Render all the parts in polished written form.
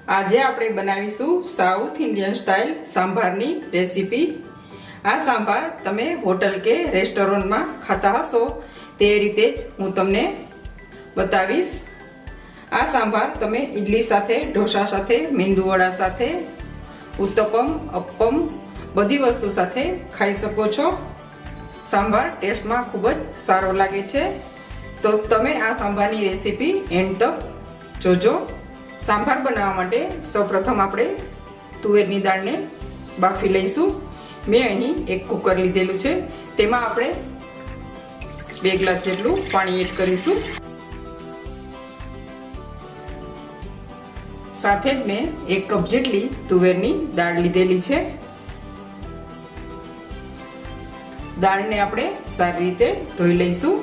આજે આપણે બનાવીશું સાઉથ ઇન્ડિયન સ્ટાઇલ સાંભારની રેસીપી। આ સાંભાર તમે હોટલ કે રેસ્ટોરન્ટમાં ખાતા હશો તે રીતે જ હું તમને બતાવીશ। આ સાંભાર તમે ઇડલી સાથે, ઢોસા સાથે, મેંદુવડા સાથે, ઉત્તપમ, અપ્પમ બધી વસ્તુ સાથે ખાઈ શકો છો। સાંભાર ટેસ્ટમાં ખૂબ જ સારો લાગે છે, તો તમે આ સાંભારની રેસીપી એન્ડ તક જોજો। સાંભાર બનાવવા માટે સૌપ્રથમ આપણે તુવેરની દાળને બાફી લઈશું। મેં અહીં એક કુકર લીધેલું છે, તેમાં આપણે 2 ગ્લાસ જેટલું પાણી એડ કરીશું। સાથે જ મેં 1 કપ જેટલી તુવેરની દાળ લીધેલી છે। દાળને આપણે સારી રીતે ધોઈ લઈશું।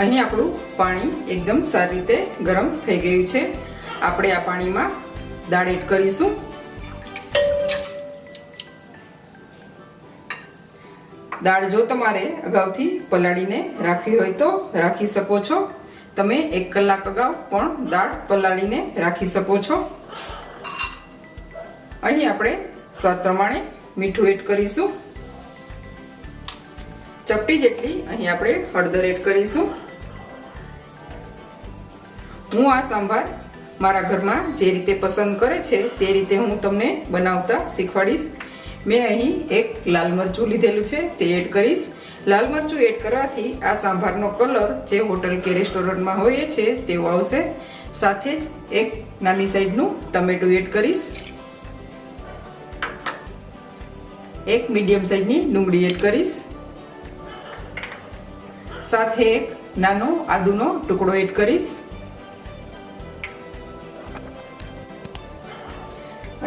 અહીં આપણું પાણી એકદમ સારી રીતે ગરમ થઈ ગયું છે। આપણે આ પાણીમાં દાળ એડ કરીશું। દાળ જો તમારે અગાઉથી પલાળીને રાખવી હોય તો રાખી શકો છો। તમે 1 કલાક અગાઉ પણ દાળ પલાળીને રાખી શકો છો। અહીં આપણે સ્વાદ પ્રમાણે મીઠું એડ કરીશું। ચપટી જેટલી અહીં આપણે હળદર એડ કરીશું। હું આ સાંભાર મારા ઘરમાં જે રીતે પસંદ કરે છે તે રીતે હું તમને બનાવતા શીખવાડીશ। મેં અહીં 1 લાલ મરચું લીધેલું છે, તે એડ કરીશ। લાલ મરચું એડ કરવાથી આ સાંભારનો કલર જે હોટલ કે રેસ્ટોરન્ટમાં હોય છે તેવો આવશે। સાથે જ 1 નાની સાઈઝનું ટમેટું એડ કરીશ। 1 મીડિયમ સાઈઝની ડુંગળી એડ કરીશ। સાથે 1 નાનો આદુનો ટુકડો એડ કરીશ।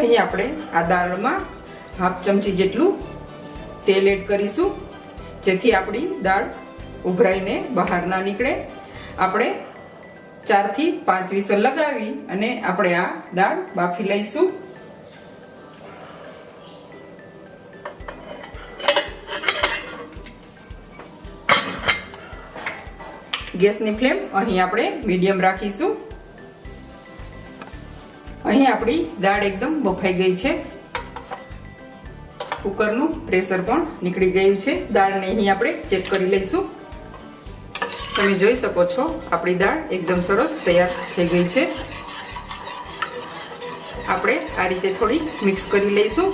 અહીં આપણે આ દાળમાં 1/2 ચમચી જેટલું તેલ એડ કરીશું, જેથી આપણી દાળ ઉભરાઈને બહાર ના નીકળે। આપણે 4 થી 5 વિસલ લગાવી અને આપણે આ દાળ બાફી લઈશું। ગેસની ફ્લેમ અહીં આપણે મીડિયમ રાખીશું। અહીં આપણી દાળ એકદમ બફાઈ ગઈ છે, કુકરનું પ્રેશર પણ નીકળી ગયું છે। દાળને અહીં આપણે ચેક કરી લઈશું। તમે જોઈ શકો છો આપણી દાળ એકદમ સરસ તૈયાર થઈ ગઈ છે। આપણે આ રીતે થોડી મિક્સ કરી લઈશું।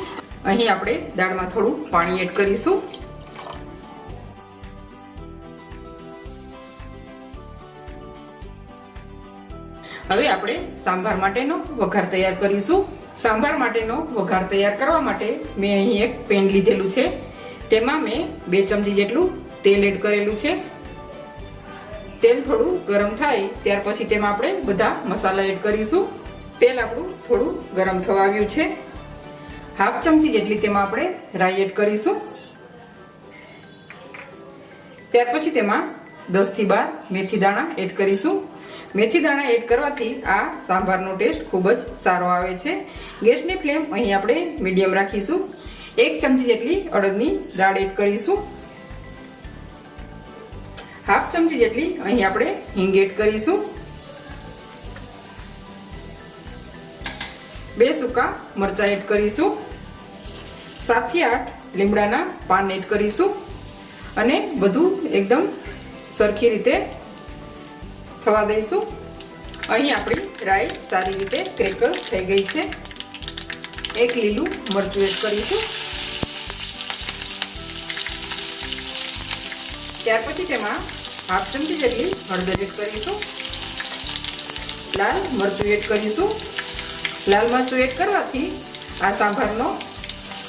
અહીં આપણે દાળમાં થોડું પાણી એડ કરીશું। હવે આપણે સાંભાર માટેનો વઘાર તૈયાર કરીશું। સાંભાર માટેનો વઘાર તૈયાર કરવા માટે મેં અહીં એક પેન લીધેલું છે, તેમાં મેં 2 ચમચી જેટલું તેલ એડ કરેલું છે। તેલ થોડું ગરમ થાય ત્યાર પછી તેમાં આપણે બધા મસાલા એડ કરીશું। તેલ આપણું થોડું ગરમ થવા આવ્યું છે। 1/2 ચમચી જેટલી તેમાં આપણે રાઈ એડ કરીશું। ત્યાર પછી તેમાં 10 થી 12 મેથી દાણા એડ કરીશું। મેથી દાણા એડ કરવાથી આ સાંભારનો ટેસ્ટ ખૂબ જ સારો આવે છે। ગેસની ફ્લેમ અહીં આપણે મીડિયમ રાખીશું। 1 ચમચી જેટલી અડદની દાળ એડ કરીશું। 1/2 ચમચી જેટલી અહીં આપણે હિંગ એડ કરીશું। 2 સૂકા મરચાં એડ કરીશું। 7 થી 8 લીમડાના પાન એડ કરીશું અને બધું એકદમ સરખી રીતે થવા દઈશું। અહીં આપણી રાઈ સારી રીતે ક્રેકલ થઈ ગઈ છે। 1 લીલું મરચું એડ કરીશું। ત્યાર પછી તેમાં 1/2 ચમચી જેટલી હળદર એડ કરીશું। લાલ મરચું એડ કરીશું। લાલ મરચું એડ કરવાથી આ સાંભારનો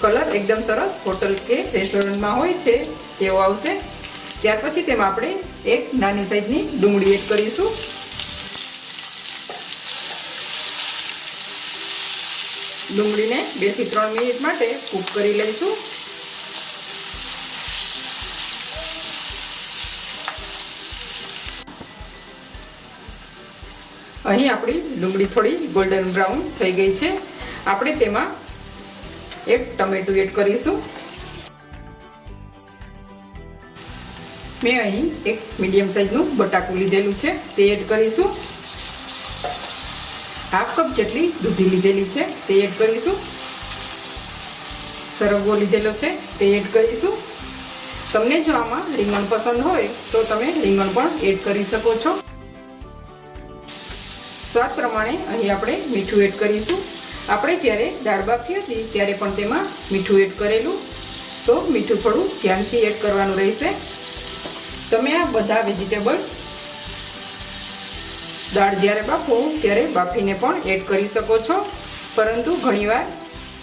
કલર એકદમ સરસ હોટલ કે રેસ્ટોરન્ટમાં હોય છે તેવો આવશે। ત્યાર પછી તેમાં આપણે 1 નાની સાઈઝની ડુંગળી એડ કરીશું। ડુંગળીને 2 થી 3 મિનિટ માટે કૂક કરી લઈશું। અહીં આપણી ડુંગળી થોડી ગોલ્ડન બ્રાઉન થઈ ગઈ છે। આપણે તેમાં 1 ટમેટું એડ કરીશું। મેં અહીં એક મીડિયમ સાઈઝનું બટાકું લીધેલું છે, તે એડ કરીશું. હાફ કપ જેટલી દૂધી લીધેલી છે, તે એડ કરીશું. સરગવો લીધેલો છે, તે એડ કરીશું. તમને જો આમાં રીંગણ પસંદ હોય તો તમે રીંગણ પણ એડ કરી શકો છો. સ્વાદ પ્રમાણે અહીં આપણે મીઠું એડ કરીશું. આપણે જ્યારે દાળ બાફી હતી ત્યારે પણ તેમાં મીઠું એડ કરેલું, તો મીઠું થોડું ધ્યાનથી એડ કરવાનું રહેશે. તમે આ બધા વેજીટેબલ દાળ જ્યારે બાફો ત્યારે બાફીને પણ એડ કરી શકો છો, પરંતુ ઘણીવાર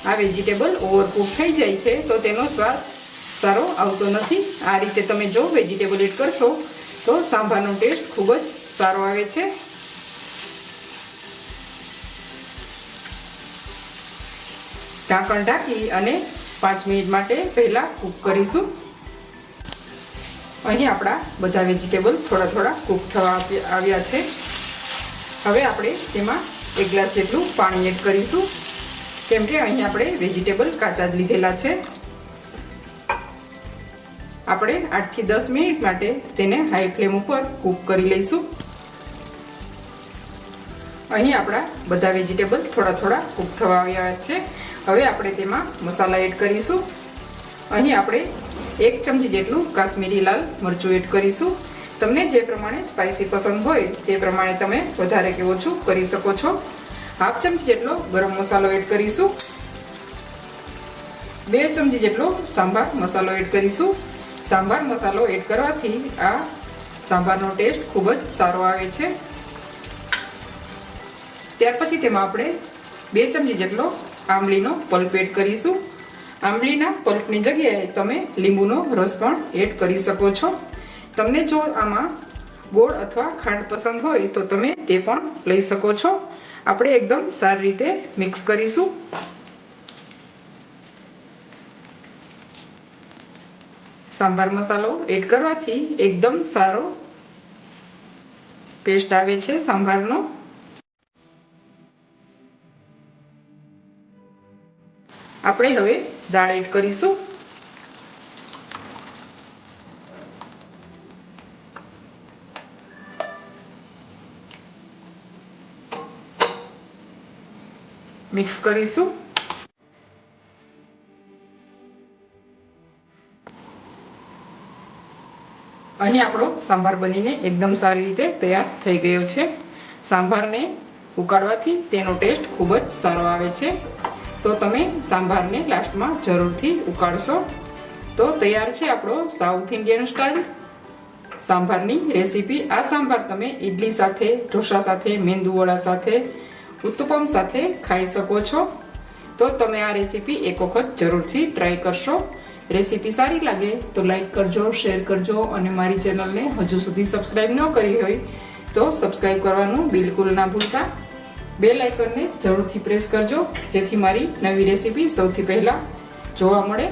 આ વેજીટેબલ ઓવરકુક થઈ જાય છે તો તેનો સ્વાદ સારો આવતો નથી. આ રીતે તમે જો વેજીટેબલ એડ કરશો તો સાંભારનો ટેસ્ટ ખૂબ જ સારો આવે છે. ઢાંકણ ઢાંકી અને 5 મિનિટ માટે પહેલાં કૂક કરીશું. અહીં આપણા બધા વેજીટેબલ થોડા થોડા કૂક થવા આવ્યા છે. હવે આપણે તેમાં 1 ગ્લાસ જેટલું પાણી એડ કરીશું, કેમ કે અહીં આપણે વેજીટેબલ કાચા જ લીધેલા છે. આપણે 8 થી 10 મિનિટ માટે તેને હાઈ ફ્લેમ ઉપર કૂક કરી લઈશું. અહીં આપણા બધા વેજીટેબલ થોડા થોડા કૂક થવા આવ્યા છે. હવે આપણે તેમાં મસાલા એડ કરીશું. અહીં આપણે 1 ચમચી જેટલું કાશ્મીરી લાલ મરચું એડ કરીશું. તમને જે પ્રમાણે સ્પાઇસી પસંદ હોય તે પ્રમાણે તમે વધારે કે ઓછું કરી શકો છો. હાફ ચમચી જેટલો ગરમ મસાલો એડ કરીશું. 2 ચમચી જેટલો સાંભાર મસાલો એડ કરીશું. સાંભાર મસાલો એડ કરવાથી આ સાંભારનો ટેસ્ટ ખૂબ જ સારો આવે છે. ત્યાર પછી તેમાં આપણે 2 ચમચી જેટલો આંબલીનો પલ્પ એડ કરીશું. આંબલીના પલ્પની જગ્યાએ તમે લીંબુનો રસ પણ એડ કરી શકો છો. તમને જો આમાં ગોળ અથવા ખાંડ પસંદ હોય તો તમે તે પણ લઈ શકો છો. આપણે એકદમ સારી રીતે મિક્સ કરીશું. સાંભાર મસાલો એડ કરવાથી એકદમ સારો ટેસ્ટ આવે છે સાંભારનો. આપણે હવે દાળ એડ કરીશું. મિક્સ કરીશું. અહીં આપણો સાંભાર બનીને એકદમ સારી રીતે તૈયાર થઈ ગયો છે. સાંભારને ઉકાળવાથી તેનો ટેસ્ટ ખૂબ જ સારો આવે છે, તો તમે સાંભારને લાસ્ટમાં જરૂરથી ઉકાળશો. તો તૈયાર છે આપણો સાઉથ ઇન્ડિયન સ્ટાઇલ સાંભારની રેસીપી. આ સાંભાર તમે ઇડલી સાથે, ઢોસા સાથે, મેંદુવડા સાથે, ઉત્તપમ સાથે ખાઈ શકો છો. તો તમે આ રેસીપી એક વખત જરૂરથી ટ્રાય કરશો. રેસીપી સારી લાગે તો લાઈક કરજો, શેર કરજો અને મારી ચેનલને હજુ સુધી સબસ્ક્રાઈબ ન કરી હોય તો સબસ્ક્રાઈબ કરવાનું બિલકુલ ના ભૂલતા. બેલ આઇકનને જરૂરથી પ્રેસ કરજો, જેથી મારી નવી રેસીપી સૌથી પહેલાં જોવા મળે.